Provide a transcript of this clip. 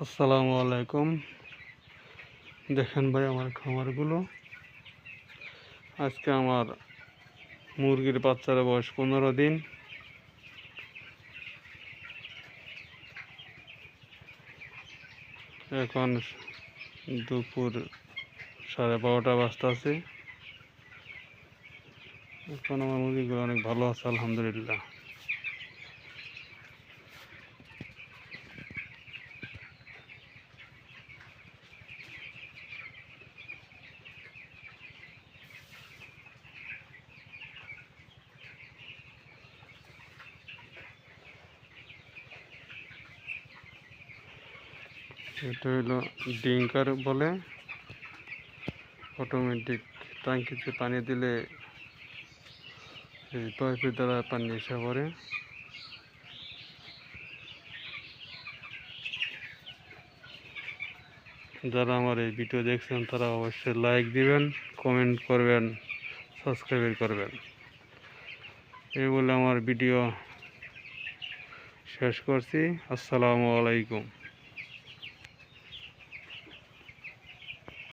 আসসালামু আলাইকুম। দেখেন ভাই আমার খামারগুলো। আজকে আমার মুরগির বাচ্চার বয়স 15 দিন। এখন দুপুর 12:30 বাজতেছে। এখন আমার মুরগিগুলো অনেক ভালো আছে আলহামদুলিল্লাহ। এটা হলো ডিঙ্কার বলে, অটোমেটিক ট্যাঙ্কিতে পানি দিলে এই পাইপের দ্বারা পানি এসে পড়ে। যারা আমার এই ভিডিও দেখছেন তারা অবশ্যই লাইক দিবেন, কমেন্ট করবেন, সাবস্ক্রাইব করবেন। এই বলে আমার ভিডিও শেষ করছি। আসসালামু আলাইকুম।